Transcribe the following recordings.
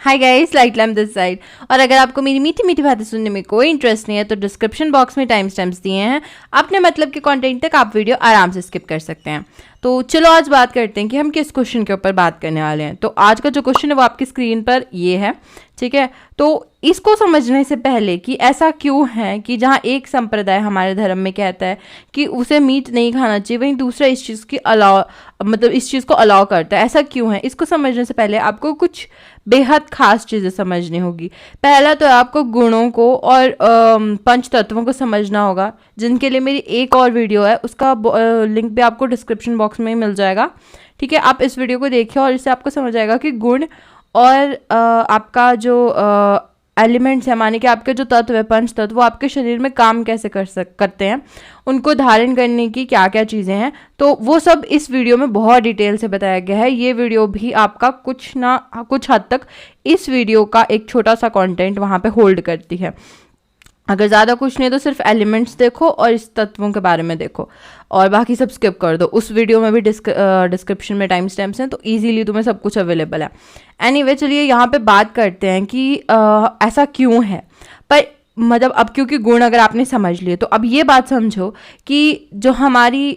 Hi guys, light lamp this side. और अगर आपको मेरी मीठी मीठी बातें सुनने में कोई इंटरेस्ट नहीं है तो डिस्क्रिप्शन बॉक्स में टाइम स्टैम्प्स दिए हैं, अपने मतलब के कंटेंट तक आप वीडियो आराम से स्किप कर सकते हैं। तो चलो आज बात करते हैं कि हम किस क्वेश्चन के ऊपर बात करने वाले हैं। तो आज का जो क्वेश्चन है वो आपकी स्क्रीन पर ये है, ठीक है। तो इसको समझने से पहले कि ऐसा क्यों है कि जहाँ एक संप्रदाय हमारे धर्म में कहता है कि उसे मीट नहीं खाना चाहिए, वहीं दूसरा इस चीज़ की इस चीज़ को अलाउ करता है, ऐसा क्यों है, इसको समझने से पहले आपको कुछ बेहद खास चीज़ें समझनी होगी। पहला तो आपको गुणों को और पंच तत्वों को समझना होगा, जिनके लिए मेरी एक और वीडियो है, उसका लिंक भी आपको डिस्क्रिप्शन बॉक्स में मिल जाएगा, ठीक है। आप इस वीडियो को देखिए और इससे आपको समझ आएगा कि गुण और आपका जो एलिमेंट्स है, माने कि आपके जो तत्व है, पंच तत्व, वो आपके शरीर में काम कैसे करते हैं, उनको धारण करने की क्या क्या चीज़ें हैं, तो वो सब इस वीडियो में बहुत डिटेल से बताया गया है। ये वीडियो भी आपका कुछ हद तक इस वीडियो का एक छोटा सा कंटेंट वहाँ पे होल्ड करती है। अगर ज़्यादा कुछ नहीं तो सिर्फ एलिमेंट्स देखो और इस तत्वों के बारे में देखो और बाकी सब स्किप कर दो। उस वीडियो में भी डिस्क्रिप्शन में टाइम स्टैम्प्स हैं, तो इजीली तुम्हें सब कुछ अवेलेबल है। एनीवे, चलिए यहाँ पे बात करते हैं कि ऐसा क्यों है। पर मतलब अब क्योंकि गुण अगर आपने समझ लिए तो अब ये बात समझो कि जो हमारी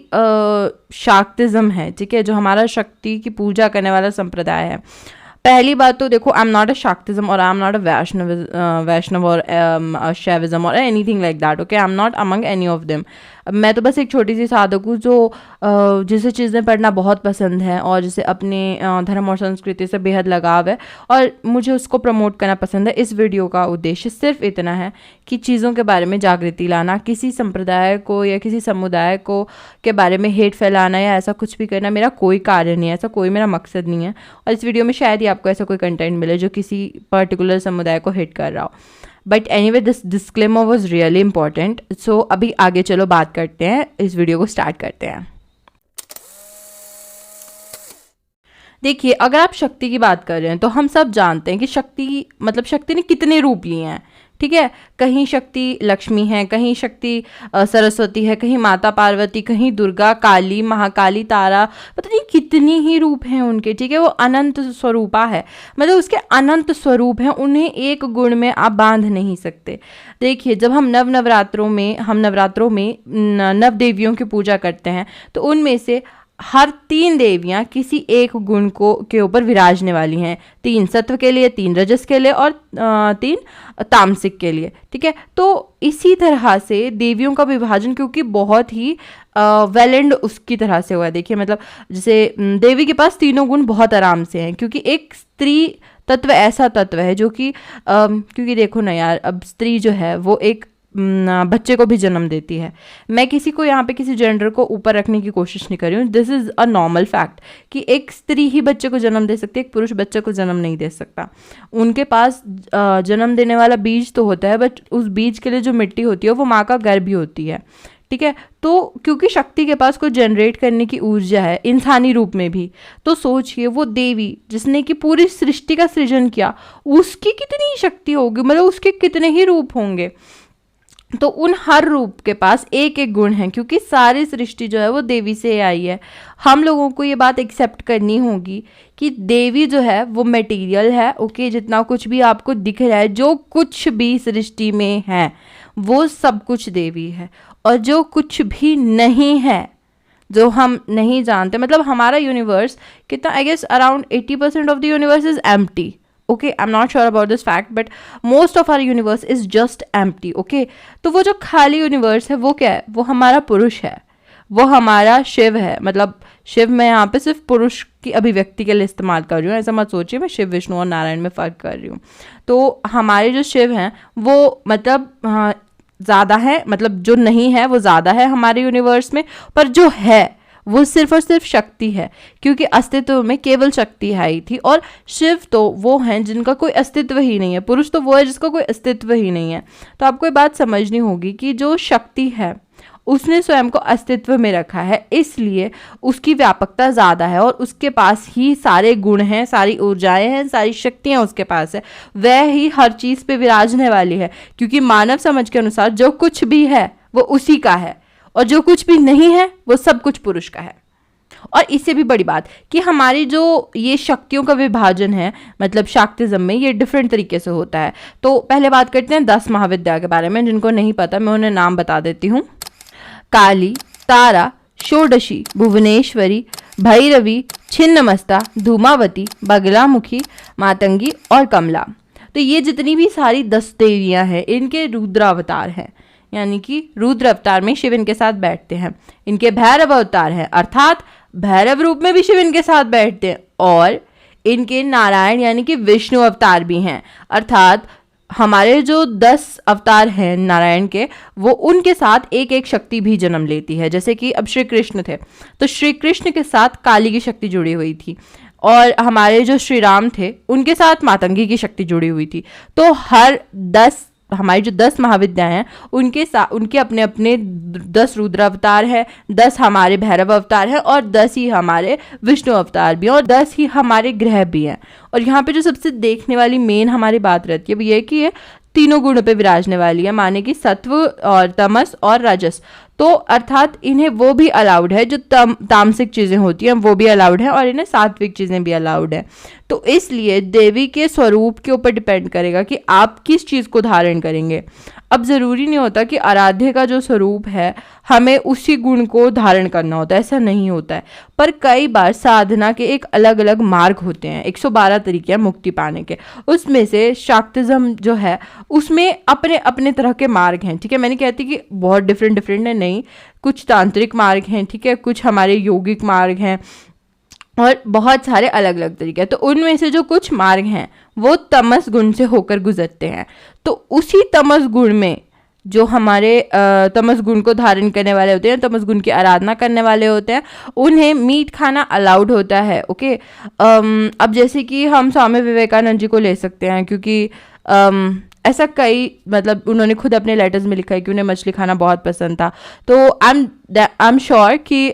शाक्तिज्म है, ठीक है, जो हमारा शक्ति की पूजा करने वाला संप्रदाय है, पहली बात तो देखो, आई एम नॉट अ शाक्तिज्म और आई एम नॉट अ वैष्णव और शैविज्म और anything like that, okay. I am not among any of them. मैं तो बस एक छोटी सी साधक हूँ जो जिसे चीज़ें पढ़ना बहुत पसंद है और जिसे अपने धर्म और संस्कृति से बेहद लगाव है और मुझे उसको प्रमोट करना पसंद है। इस वीडियो का उद्देश्य सिर्फ इतना है कि चीज़ों के बारे में जागृति लाना, किसी संप्रदाय को या किसी समुदाय को के बारे में हेट फैलाना या ऐसा कुछ भी करना मेरा कोई कार्य नहीं है, ऐसा कोई मेरा मकसद नहीं है। और इस वीडियो में शायद ही आपको ऐसा कोई कंटेंट मिले जो किसी पर्टिकुलर समुदाय को हिट कर रहा हो। But anyway, this disclaimer was really important. So अभी आगे चलो बात करते हैं, इस वीडियो को स्टार्ट करते हैं। देखिए, अगर आप शक्ति की बात कर रहे हैं तो हम सब जानते हैं कि शक्ति ने कितने रूप लिए हैं, ठीक है। कहीं शक्ति लक्ष्मी है, कहीं शक्ति सरस्वती है, कहीं माता पार्वती, कहीं दुर्गा, काली, महाकाली, तारा, पता नहीं कितनी ही रूप हैं उनके, ठीक है। वो अनंत स्वरूपा है, मतलब उसके अनंत स्वरूप हैं, उन्हें एक गुण में आप बांध नहीं सकते। देखिए, जब हम नवरात्रों में नव देवियों की पूजा करते हैं तो उनमें से हर 3 देवियां किसी एक गुण के ऊपर विराजने वाली हैं। 3 सत्व के लिए, 3 रजस के लिए और 3 तामसिक के लिए, ठीक है। तो इसी तरह से देवियों का विभाजन क्योंकि बहुत ही वेल उसकी तरह से हुआ है। देखिए, मतलब जैसे देवी के पास तीनों गुण बहुत आराम से हैं, क्योंकि एक स्त्री तत्व ऐसा तत्व है जो कि क्योंकि देखो ना यार, अब स्त्री जो है वो एक बच्चे को भी जन्म देती है। मैं किसी को यहाँ पे किसी जेंडर को ऊपर रखने की कोशिश नहीं कर रही हूँ, this is a normal fact कि एक स्त्री ही बच्चे को जन्म दे सकती है, एक पुरुष बच्चे को जन्म नहीं दे सकता। उनके पास जन्म देने वाला बीज तो होता है, बट उस बीज के लिए जो मिट्टी होती है वो माँ का गर्भ ही होती है, ठीक है। तो क्योंकि शक्ति के पास कोई जनरेट करने की ऊर्जा है इंसानी रूप में भी, तो सोचिए वो देवी जिसने कि पूरी सृष्टि का सृजन किया, उसकी कितनी शक्ति होगी, मतलब उसके कितने ही रूप होंगे। तो उन हर रूप के पास एक एक गुण है, क्योंकि सारी सृष्टि जो है वो देवी से आई है। हम लोगों को ये बात एक्सेप्ट करनी होगी कि देवी जो है वो मटेरियल है, ओके। जितना कुछ भी आपको दिख रहा है, जो कुछ भी सृष्टि में है, वो सब कुछ देवी है। और जो कुछ भी नहीं है, जो हम नहीं जानते, मतलब हमारा यूनिवर्स कितना, I guess around 80% of the universe is empty, okay. I am not sure about this fact, but most of our universe is just empty, okay. तो वो जो खाली यूनिवर्स है वो क्या है, वो हमारा पुरुष है, वो हमारा शिव है। मतलब शिव मैं यहाँ पे सिर्फ पुरुष की अभिव्यक्ति के लिए इस्तेमाल कर रही हूँ, ऐसा मत सोचिए मैं शिव, विष्णु और नारायण में फ़र्क कर रही हूँ। तो हमारे जो शिव हैं वो मतलब ज़्यादा है, मतलब जो नहीं है वो ज़्यादा है हमारे यूनिवर्स में, पर जो है वो सिर्फ और सिर्फ शक्ति है, क्योंकि अस्तित्व में केवल शक्ति आई थी। और शिव तो वो हैं जिनका कोई अस्तित्व ही नहीं है, पुरुष तो वो है जिसका कोई अस्तित्व ही नहीं है। तो आपको ये बात समझनी होगी कि जो शक्ति है उसने स्वयं को अस्तित्व में रखा है, इसलिए उसकी व्यापकता ज़्यादा है और उसके पास ही सारे गुण हैं, सारी ऊर्जाएं हैं, सारी शक्तियाँ उसके पास है। वह ही हर चीज़ पे विराजने वाली है, क्योंकि मानव समझ के अनुसार जो कुछ भी है वो उसी का है और जो कुछ भी नहीं है वो सब कुछ पुरुष का है। और इससे भी बड़ी बात कि हमारी जो ये शक्तियों का विभाजन है मतलब शाक्तिज्म में, ये डिफरेंट तरीके से होता है। तो पहले बात करते हैं 10 महाविद्या के बारे में। जिनको नहीं पता मैं उन्हें नाम बता देती हूँ। काली, तारा, षोडशी, भुवनेश्वरी, भैरवी, छिन्नमस्ता, धूमावती, बगलामुखी, मातंगी और कमला। तो ये जितनी भी सारी 10 देवियां हैं इनके रुद्रावतार हैं, यानी कि रुद्र अवतार में शिव इनके साथ बैठते हैं। इनके भैरव अवतार हैं, अर्थात भैरव रूप में भी शिव इनके साथ बैठते हैं। और इनके नारायण यानी कि विष्णु अवतार भी हैं, अर्थात हमारे जो 10 अवतार हैं नारायण के, वो उनके साथ एक एक शक्ति भी जन्म लेती है। जैसे कि अब श्री कृष्ण थे तो श्री कृष्ण के साथ काली की शक्ति जुड़ी हुई थी, और हमारे जो श्री राम थे उनके साथ मातंगी की शक्ति जुड़ी हुई थी। तो हर 10 हमारी जो 10 महाविद्या हैं उनके अपने अपने 10 रुद्र अवतार है, 10 हमारे भैरव अवतार हैं और 10 ही हमारे विष्णु अवतार भी हैं और 10 ही हमारे ग्रह भी हैं। और यहाँ पे जो सबसे देखने वाली मेन हमारी बात रहती है वो ये कि ये तीनों गुणों पे विराजने वाली है, माने कि सत्व और तमस और राजस। तो अर्थात इन्हें वो भी अलाउड है जो तामसिक चीज़ें होती हैं वो भी अलाउड है, और इन्हें सात्विक चीज़ें भी अलाउड है। तो इसलिए देवी के स्वरूप के ऊपर डिपेंड करेगा कि आप किस चीज़ को धारण करेंगे। अब ज़रूरी नहीं होता कि आराध्य का जो स्वरूप है हमें उसी गुण को धारण करना होता है, ऐसा नहीं होता है। पर कई बार साधना के एक अलग अलग मार्ग होते हैं, 112 तरीके हैं मुक्ति पाने के। उसमें से शाक्तिज्म जो है उसमें अपने अपने तरह के मार्ग हैं, ठीक है। मैंने कहती कि बहुत डिफरेंट है, नहीं, कुछ तांत्रिक मार्ग हैं, ठीक है, कुछ हमारे यौगिक मार्ग हैं और बहुत सारे अलग अलग तरीके हैं। तो उनमें से जो कुछ मार्ग हैं वो तमस गुण से होकर गुजरते हैं। तो उसी तमस गुण में जो हमारे तमस गुण को धारण करने वाले होते हैं, तमस गुण की आराधना करने वाले होते हैं, उन्हें मीट खाना अलाउड होता है। ओके, अब जैसे कि हम स्वामी विवेकानंद जी को ले सकते हैं, क्योंकि ऐसा कई मतलब उन्होंने खुद अपने लेटर्स में लिखा है कि उन्हें मछली खाना बहुत पसंद था। तो आई एम श्योर कि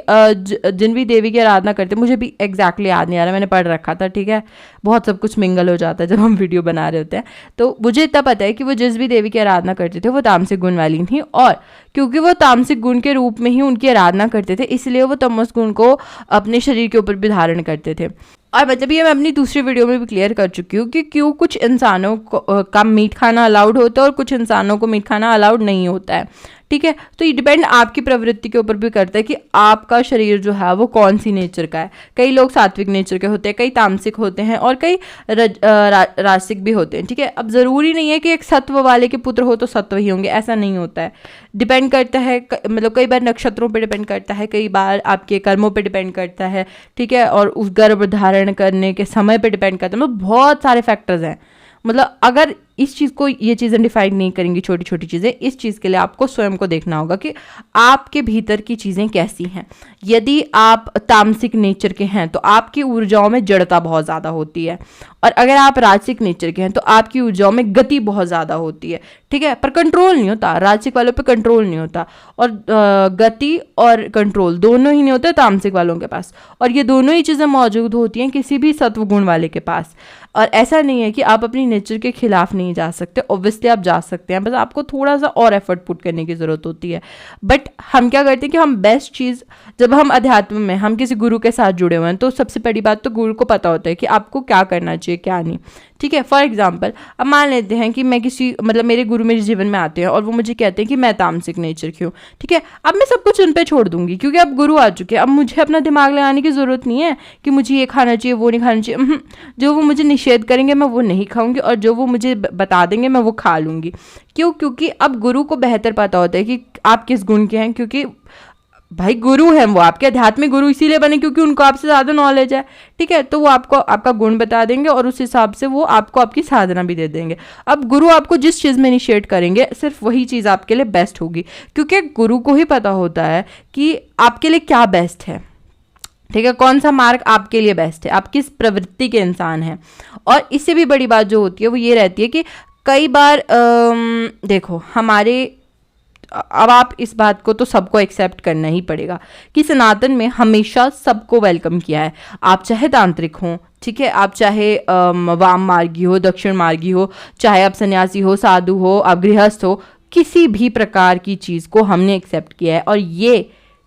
जिन भी देवी की आराधना करते, मुझे भी एग्जैक्टली याद नहीं आ रहा, मैंने पढ़ रखा था, ठीक है, बहुत सब कुछ मिंगल हो जाता है जब हम वीडियो बना रहे होते हैं। तो मुझे इतना पता है कि वो जिस भी देवी की आराधना करते थे वो तामसिक गुण वाली थी, और क्योंकि वो तामसिक गुण के रूप में ही उनकी आराधना करते थे इसलिए वो तमस गुण को अपने शरीर के ऊपर भी धारण करते थे। और मतलब ये मैं अपनी दूसरी वीडियो में भी क्लियर कर चुकी हूँ कि क्यों कुछ इंसानों का मीट खाना अलाउड होता है और कुछ इंसानों को मीट खाना अलाउड नहीं होता है, ठीक है। तो ये डिपेंड आपकी प्रवृत्ति के ऊपर भी करता है कि आपका शरीर जो है वो कौन सी नेचर का है। कई लोग सात्विक नेचर के होते हैं, कई तामसिक होते हैं और कई राजसिक भी होते हैं, ठीक है। अब ज़रूरी नहीं है कि एक सत्व वाले के पुत्र हो तो सत्व ही होंगे, ऐसा नहीं होता है। डिपेंड करता है, मतलब कई बार नक्षत्रों पर डिपेंड करता है, कई बार आपके कर्मों पर डिपेंड करता है, ठीक है, और उस गर्भ धारण करने के समय पर डिपेंड करता है। मतलब बहुत सारे फैक्टर्स हैं। मतलब अगर इस चीज़ को, ये चीज़ें डिफाइन नहीं करेंगी, छोटी छोटी चीज़ें, इस चीज़ के लिए आपको स्वयं को देखना होगा कि आपके भीतर की चीज़ें कैसी हैं। यदि आप तामसिक नेचर के हैं तो आपकी ऊर्जाओं में जड़ता बहुत ज़्यादा होती है, और अगर आप राजसिक नेचर के हैं तो आपकी ऊर्जाओं में गति बहुत ज़्यादा होती है, ठीक है, पर कंट्रोल नहीं होता। राजसिक वालों पे कंट्रोल नहीं होता, और गति और कंट्रोल दोनों ही नहीं होते तामसिक वालों के पास, और ये दोनों ही चीज़ें मौजूद होती हैं किसी भी सत्व गुण वाले के पास। और ऐसा नहीं है कि आप अपनी नेचर के खिलाफ नहीं जा सकते, ऑब्वियसली आप जा सकते हैं, बस आपको थोड़ा सा और एफर्ट पुट करने की ज़रूरत होती है। बट हम क्या करते हैं कि हम बेस्ट चीज़, जब हम अध्यात्म में हम किसी गुरु के साथ जुड़े हुए हैं तो सबसे बड़ी बात तो गुरु को पता होता है कि आपको क्या करना चाहिए क्या नहीं, ठीक है। फॉर एग्जाम्पल, अब मान लेते हैं कि मैं किसी, मतलब मेरे गुरु मेरे जीवन में आते हैं और वो मुझे कहते हैं कि मैं तामसिक नेचर की हूँ, ठीक है। अब मैं सब कुछ उन पे छोड़ दूंगी क्योंकि अब गुरु आ चुके हैं। अब मुझे अपना दिमाग लगाने की ज़रूरत नहीं है कि मुझे ये खाना चाहिए वो नहीं खाना चाहिए। जो वो मुझे निषेध करेंगे मैं वो नहीं खाऊंगी, और जो वो मुझे बता देंगे मैं वो खा लूँगी। क्यों? क्योंकि अब गुरु को बेहतर पता होता है कि आप किस गुण के हैं, क्योंकि भाई गुरु हैं, वो आपके आध्यात्मिक गुरु इसीलिए बने क्योंकि उनको आपसे ज़्यादा नॉलेज है, ठीक है। तो वो आपको आपका गुण बता देंगे और उस हिसाब से वो आपको आपकी साधना भी दे देंगे। अब गुरु आपको जिस चीज़ में इनिशिएट करेंगे सिर्फ वही चीज़ आपके लिए बेस्ट होगी, क्योंकि गुरु को ही पता होता है कि आपके लिए क्या बेस्ट है, ठीक है, कौन सा मार्ग आपके लिए बेस्ट है, आप किस प्रवृत्ति के इंसान हैं। और इससे भी बड़ी बात जो होती है वो ये रहती है कि कई बार देखो हमारे, अब आप इस बात को तो सबको एक्सेप्ट करना ही पड़ेगा कि सनातन में हमेशा सबको वेलकम किया है। आप चाहे तांत्रिक हो, ठीक है, आप चाहे वाम मार्गी हो, दक्षिण मार्गी हो, चाहे आप सन्यासी हो, साधु हो, आप गृहस्थ हो, किसी भी प्रकार की चीज़ को हमने एक्सेप्ट किया है। और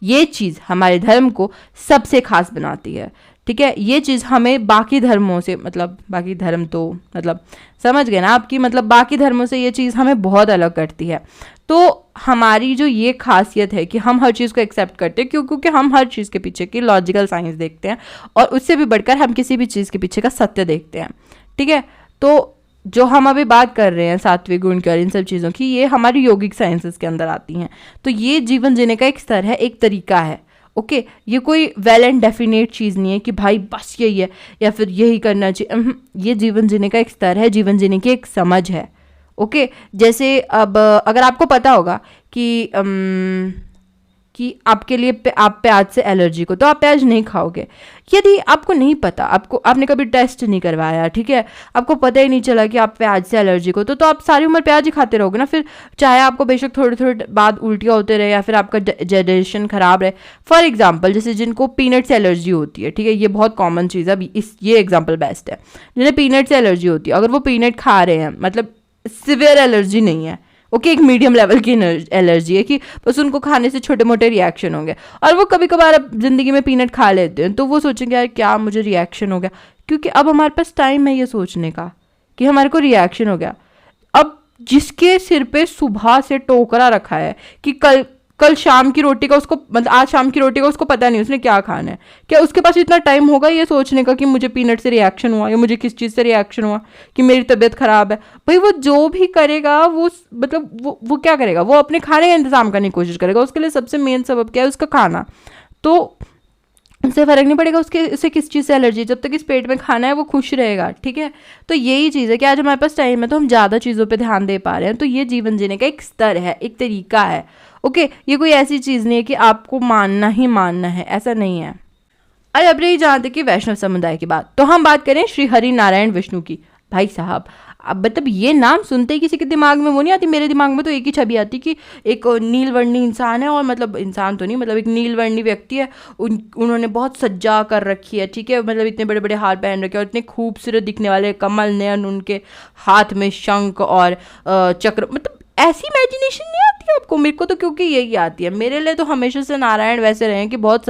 ये चीज़ हमारे धर्म को सबसे खास बनाती है। ठीक है, ये चीज़ हमें बाकी धर्मों से, मतलब बाकी धर्म तो मतलब समझ गए ना आपकी, मतलब बाकी धर्मों से ये चीज़ हमें बहुत अलग करती है। तो हमारी जो ये खासियत है कि हम हर चीज़ को एक्सेप्ट करते हैं, क्योंकि हम हर चीज़ के पीछे की लॉजिकल साइंस देखते हैं, और उससे भी बढ़कर हम किसी भी चीज़ के पीछे का सत्य देखते हैं। ठीक है, तो जो हम अभी बात कर रहे हैं सात्विक गुण की और इन सब चीज़ों की, ये हमारी योगिक साइंसेस के अंदर आती हैं। तो ये जीवन जीने का एक स्तर है, एक तरीका है। ओके, ये कोई वेल एंड डेफिनेट चीज़ नहीं है कि भाई बस यही है या फिर यही करना चाहिए। ये जीवन जीने का एक स्तर है, जीवन जीने की एक समझ है। ओके, जैसे अब अगर आपको पता होगा कि आपके लिए आप प्याज से एलर्जी को, तो आप प्याज नहीं खाओगे। यदि आपको नहीं पता, आपने कभी टेस्ट नहीं करवाया, ठीक है, आपको पता ही नहीं चला कि आप प्याज से एलर्जी को, तो आप सारी उम्र प्याज ही खाते रहोगे ना। फिर चाहे आपको बेशक थोड़े थोड़े बाद उल्टियाँ होते रहे या फिर आपका डाइजेशन खराब रहे। फॉर एग्जाम्पल, जैसे जिनको पीनट से एलर्जी होती है, ठीक है, ये बहुत कॉमन चीज़ है, ये एग्जाम्पल बेस्ट है। जिन्हें पीनट से एलर्जी होती है, अगर वो पीनट खा रहे हैं, मतलब सिवियर एलर्जी नहीं है, ओके, एक मीडियम लेवल की एलर्जी है कि बस उनको खाने से छोटे मोटे रिएक्शन होंगे, और वो कभी कभार ज़िंदगी में पीनट खा लेते हैं, तो वो सोचेंगे यार क्या मुझे रिएक्शन हो गया, क्योंकि अब हमारे पास टाइम है ये सोचने का कि हमारे को रिएक्शन हो गया। अब जिसके सिर पे सुबह से टोकरा रखा है कि कल शाम की रोटी का उसको, मतलब आज शाम की रोटी का उसको पता नहीं उसने क्या खाना है, क्या उसके पास इतना टाइम होगा ये सोचने का कि मुझे पीनट से रिएक्शन हुआ या मुझे किस चीज़ से रिएक्शन हुआ, कि मेरी तबीयत खराब है। भाई वो जो भी करेगा वो मतलब वो क्या करेगा, वो अपने खाने का इंतजाम करने की कोशिश करेगा। उसके लिए सबसे मेन सबब क्या है, उसका खाना। तो उससे फ़र्क नहीं पड़ेगा उसे किस चीज़ से एलर्जी, जब तक इस पेट में खाना है वो खुश रहेगा। ठीक है, तो यही चीज़ है कि आज हमारे पास टाइम है तो हम ज़्यादा चीज़ों पे ध्यान दे पा रहे हैं। तो ये जीवन जीने का एक स्तर है, एक तरीका है। ओके, ये कोई ऐसी चीज़ नहीं है कि आपको मानना ही मानना है, ऐसा नहीं है। अरे अब रही जहाँ तक कि वैष्णव समुदाय की बात, तो हम बात करें श्री हरि नारायण विष्णु की। भाई साहब, अब मतलब ये नाम सुनते ही किसी के दिमाग में वो नहीं आती, मेरे दिमाग में तो एक ही छवि आती कि एक नीलवर्णी इंसान है, और मतलब इंसान तो नहीं, मतलब एक नीलवर्णी व्यक्ति है, उन्होंने बहुत सज्जा कर रखी है, ठीक है, मतलब इतने बड़े बड़े हार पहन रखे और इतने खूबसूरत दिखने वाले कमल नयन, उनके हाथ में शंख और चक्र, मतलब ऐसी इमेजिनेशन नहीं आती आपको। मेरे को तो क्योंकि यही आती है। मेरे लिए तो हमेशा से नारायण वैसे रहे हैं कि बहुत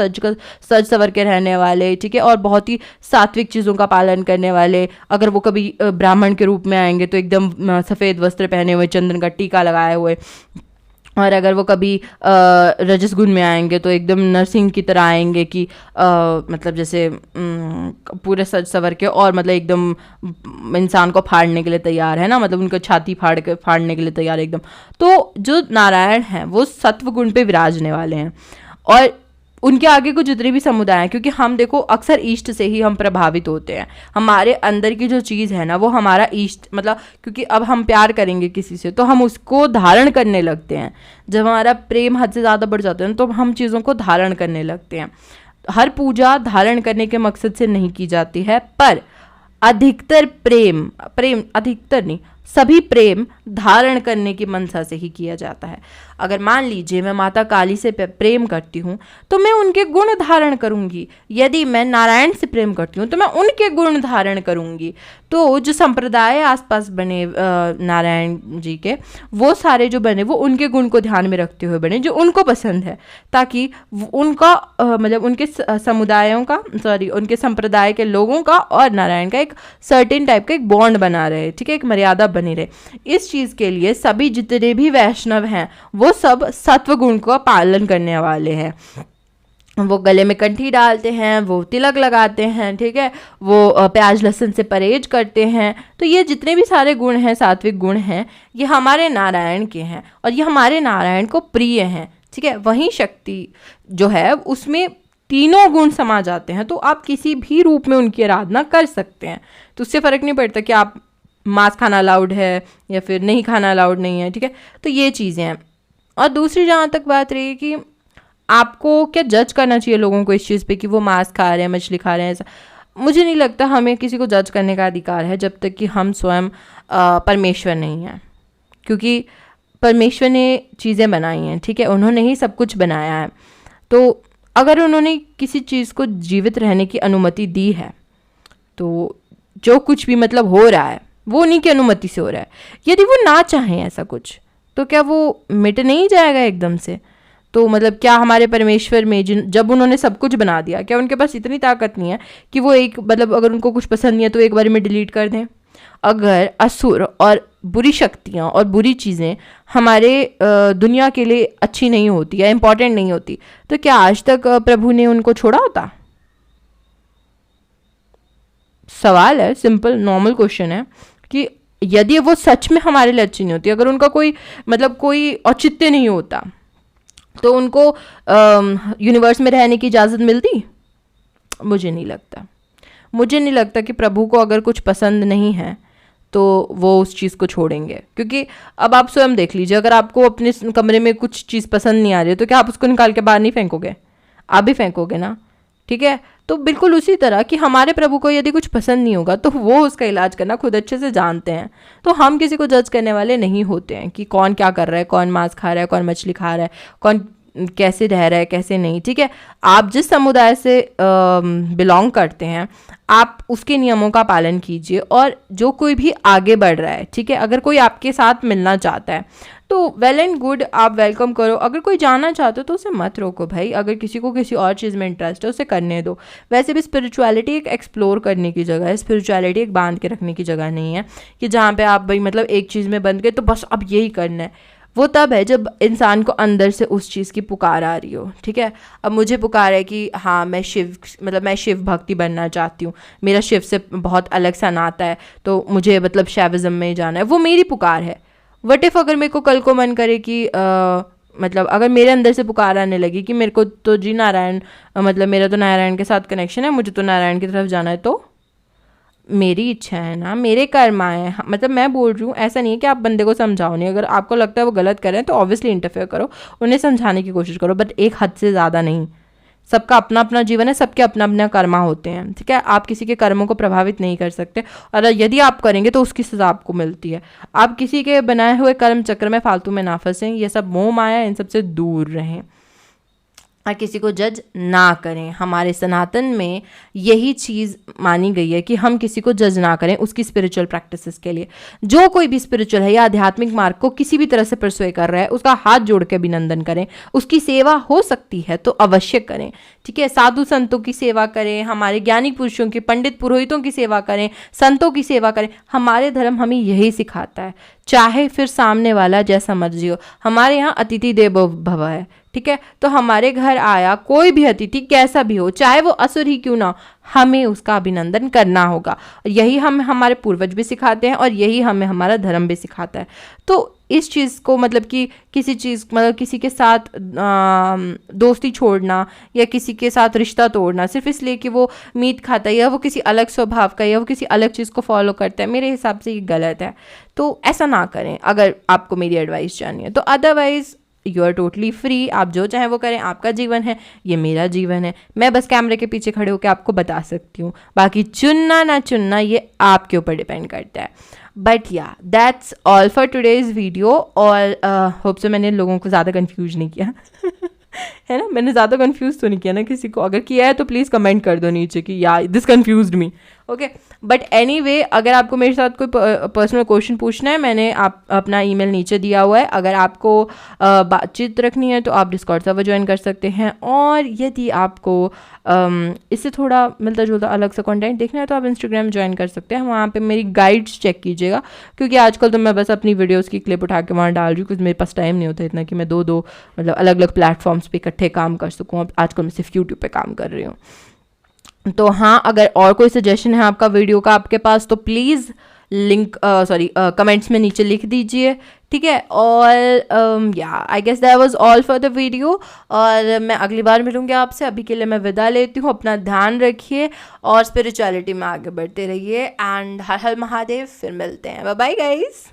सज सवर के रहने वाले, ठीक है, और बहुत ही सात्विक चीज़ों का पालन करने वाले। अगर वो कभी ब्राह्मण के रूप में आएंगे तो एकदम सफ़ेद वस्त्र पहने हुए, चंदन का टीका लगाए हुए, और अगर वो कभी रजस गुण में आएंगे तो एकदम नरसिंह की तरह आएंगे कि मतलब जैसे पूरे सज सवर के, और मतलब एकदम इंसान को फाड़ने के लिए तैयार है ना, मतलब उनको छाती फाड़ने के लिए तैयार है एकदम। तो जो नारायण हैं वो सत्व गुण पे विराजने वाले हैं, और उनके आगे को जितने भी समुदाय हैं, क्योंकि हम देखो अक्सर ईष्ट से ही हम प्रभावित होते हैं। हमारे अंदर की जो चीज़ है ना वो हमारा ईष्ट, मतलब क्योंकि अब हम प्यार करेंगे किसी से तो हम उसको धारण करने लगते हैं। जब हमारा प्रेम हद से ज़्यादा बढ़ जाता है तो हम चीज़ों को धारण करने लगते हैं। हर पूजा धारण करने के मकसद से नहीं की जाती है, पर अधिकतर प्रेम अधिकतर नहीं, सभी प्रेम धारण करने की मनसा से ही किया जाता है। अगर मान लीजिए मैं माता काली से प्रेम करती हूँ तो मैं उनके गुण धारण करूँगी। यदि मैं नारायण से प्रेम करती हूँ तो मैं उनके गुण धारण करूँगी। तो जो संप्रदाय आसपास बने नारायण जी के, वो सारे जो बने वो उनके गुण को ध्यान में रखते हुए बने, जो उनको पसंद है, ताकि उनका मतलब उनके समुदायों का, उनके संप्रदाय के लोगों का और नारायण का एक सर्टेन टाइप का एक बॉन्ड बना रहे, ठीक है, एक मर्यादा बनी रहे। इस चीज़ के लिए सभी जितने भी वैष्णव हैं वो सब सत्व गुण का पालन करने वाले हैं। वो गले में कंठी डालते हैं, वो तिलक लगाते हैं, ठीक है, वो प्याज लहसुन से परहेज करते हैं। तो ये जितने भी सारे गुण हैं, सात्विक गुण हैं, ये हमारे नारायण के हैं और ये हमारे नारायण को प्रिय हैं, ठीक है। वहीं शक्ति जो है उसमें तीनों गुण समा जाते हैं, तो आप किसी भी रूप में उनकी आराधना कर सकते हैं। तो उससे फ़र्क नहीं पड़ता कि आप मांस खाना अलाउड है या फिर नहीं खाना अलाउड नहीं है, ठीक है। तो ये चीज़ें हैं। और दूसरी जहाँ तक बात रही कि आपको क्या जज करना चाहिए लोगों को इस चीज़ पे कि वो मांस खा रहे हैं, मछली खा रहे हैं, ऐसा मुझे नहीं लगता। हमें किसी को जज करने का अधिकार है जब तक कि हम स्वयं परमेश्वर नहीं हैं, क्योंकि परमेश्वर ने चीज़ें बनाई हैं, ठीक है, उन्होंने ही सब कुछ बनाया है। तो अगर उन्होंने किसी चीज़ को जीवित रहने की अनुमति दी है तो जो कुछ भी मतलब हो रहा है वो उन्हीं की अनुमति से हो रहा है। यदि वो ना चाहें ऐसा कुछ तो क्या वो मिट नहीं जाएगा एकदम से? तो मतलब क्या हमारे परमेश्वर में जब उन्होंने सब कुछ बना दिया, क्या उनके पास इतनी ताकत नहीं है कि वो एक मतलब अगर उनको कुछ पसंद नहीं है तो एक बार में डिलीट कर दें? अगर असुर और बुरी शक्तियाँ और बुरी चीज़ें हमारे दुनिया के लिए अच्छी नहीं होती या इम्पॉर्टेंट नहीं होती, तो क्या आज तक प्रभु ने उनको छोड़ा होता? सवाल है, सिंपल नॉर्मल क्वेश्चन है कि यदि वो सच में हमारे लिए अच्छी नहीं होती, अगर उनका कोई मतलब कोई औचित्य नहीं होता, तो उनको यूनिवर्स में रहने की इजाज़त मिलती? मुझे नहीं लगता। मुझे नहीं लगता कि प्रभु को अगर कुछ पसंद नहीं है तो वो उस चीज़ को छोड़ेंगे, क्योंकि अब आप स्वयं देख लीजिए, अगर आपको अपने कमरे में कुछ चीज़ पसंद नहीं आ रही है तो क्या आप उसको निकाल के बाहर नहीं फेंकोगे? आप भी फेंकोगे ना, ठीक है? तो बिल्कुल उसी तरह कि हमारे प्रभु को यदि कुछ पसंद नहीं होगा तो वो उसका इलाज करना खुद अच्छे से जानते हैं। तो हम किसी को जज करने वाले नहीं होते हैं कि कौन क्या कर रहा है, कौन मांस खा रहा है, कौन मछली खा रहा है, कौन कैसे रह रहा है, कैसे नहीं, ठीक है? आप जिस समुदाय से बिलोंग करते हैं आप उसके नियमों का पालन कीजिए, और जो कोई भी आगे बढ़ रहा है, ठीक है, अगर कोई आपके साथ मिलना चाहता है तो वेल एंड गुड, आप वेलकम करो। अगर कोई जाना चाहते हो तो उसे मत रोको भाई। अगर किसी को किसी और चीज़ में इंटरेस्ट है उसे करने दो। वैसे भी स्पिरिचुअलिटी एक एक्सप्लोर करने की जगह है, स्पिरिचुअलिटी एक बांध के रखने की जगह नहीं है कि जहाँ पे आप भाई मतलब एक चीज़ में बंध गए तो बस अब यही करना है। वो तब है जब इंसान को अंदर से उस चीज़ की पुकार आ रही हो, ठीक है? अब मुझे पुकार है कि हाँ मैं शिव भक्ति बनना चाहती हूँ, मेरा शिव से बहुत अलग सा नाता है, तो मुझे मतलब शैविज़म में ही जाना है, वो मेरी पुकार है। वट इफ़ अगर मेरे को कल को मन करे कि मतलब अगर मेरे अंदर से पुकार आने लगी कि मेरे को तो जी नारायण मतलब मेरा तो नारायण के साथ कनेक्शन है, मुझे तो नारायण की तरफ जाना है, तो मेरी इच्छा है ना, मेरे कर्म आए हैं। मतलब मैं बोल रही हूँ, ऐसा नहीं है कि आप बंदे को समझाओ नहीं। अगर आपको लगता है वो गलत कर रहे हैं तो ऑब्वियसली इंटरफेयर करो, उन्हें समझाने की कोशिश करो, बट एक हद से ज़्यादा नहीं। सबका अपना अपना जीवन है, सबके अपना अपना कर्मा होते हैं, ठीक है? आप किसी के कर्मों को प्रभावित नहीं कर सकते, और यदि आप करेंगे तो उसकी सज़ा आपको मिलती है। आप किसी के बनाए हुए कर्म चक्र में फालतू में ना फंसें, ये सब मोह माया, इन सब से दूर रहें और किसी को जज ना करें। हमारे सनातन में यही चीज़ मानी गई है कि हम किसी को जज ना करें उसकी स्पिरिचुअल प्रैक्टिसेस के लिए। जो कोई भी स्पिरिचुअल है या आध्यात्मिक मार्ग को किसी भी तरह से परसुए कर रहा है, उसका हाथ जोड़ के अभिनंदन करें। उसकी सेवा हो सकती है तो अवश्य करें, ठीक है? साधु संतों की सेवा करें, हमारे ज्ञानी पुरुषों की, पंडित पुरोहितों की सेवा करें, संतों की सेवा करें। हमारे धर्म हमें यही सिखाता है, चाहे फिर सामने वाला जैसा मर्जी हो। हमारे यहाँ अतिथि देवो भव है, ठीक है? तो हमारे घर आया कोई भी अतिथि कैसा भी हो, चाहे वो असुर ही क्यों ना हो, हमें उसका अभिनंदन करना होगा। यही हम हमारे पूर्वज भी सिखाते हैं और यही हमें हमारा धर्म भी सिखाता है। तो इस चीज़ को मतलब कि किसी चीज़ मतलब किसी के साथ दोस्ती छोड़ना या किसी के साथ रिश्ता तोड़ना सिर्फ इसलिए कि वो मीट खाता है या वो किसी अलग स्वभाव का या वो किसी अलग चीज़ को फॉलो करता है, मेरे हिसाब से ये गलत है। तो ऐसा ना करें अगर आपको मेरी एडवाइस चाहिए तो। Otherwise you are totally free, आप जो चाहें वो करें, आपका जीवन है, ये मेरा जीवन है। मैं बस कैमरे के पीछे खड़े होकर आपको बता सकती हूँ, बाकी चुनना ना चुनना ये आपके ऊपर डिपेंड करता है। बट या that's all for today's video. और होप से मैंने लोगों को ज़्यादा कन्फ्यूज नहीं किया है ना? मैंने ज़्यादा कंफ्यूज तो नहीं किया ना किसी को? अगर किया है तो प्लीज़ कमेंट कर दो नीचे कि या this confused me, okay? But anyway, अगर आपको मेरे साथ कोई पर्सनल क्वेश्चन पूछना है, मैंने अपना ईमेल नीचे दिया हुआ है। अगर आपको बातचीत रखनी है तो आप डिस्कॉर्ड सर्वर ज्वाइन कर सकते हैं, और यदि आपको इससे थोड़ा मिलता जुलता अलग सा कंटेंट देखना है तो आप इंस्टाग्राम ज्वाइन कर सकते हैं। वहाँ पे मेरी गाइड्स चेक कीजिएगा, क्योंकि आजकल तो मैं बस अपनी वीडियोस की क्लिप उठा के वहाँ डाल रही हूँ, क्योंकि मेरे पास टाइम नहीं होता इतना कि मैं दो मतलब अलग अलग प्लेटफॉर्म्स पे इकट्ठे काम कर सकूँ। अब आजकल मैं सिर्फ यूट्यूब पे काम कर रही हूँ। तो हाँ, अगर और कोई सजेशन है आपका वीडियो का आपके पास तो प्लीज़ लिंक कमेंट्स में नीचे लिख दीजिए, ठीक है? और या I guess that was all for the video, और मैं अगली बार मिलूंगी आपसे। अभी के लिए मैं विदा लेती हूँ। अपना ध्यान रखिए और स्पिरिचुअलिटी में आगे बढ़ते रहिए, एंड हर हर महादेव। फिर मिलते हैं, बाय बाय गाइस।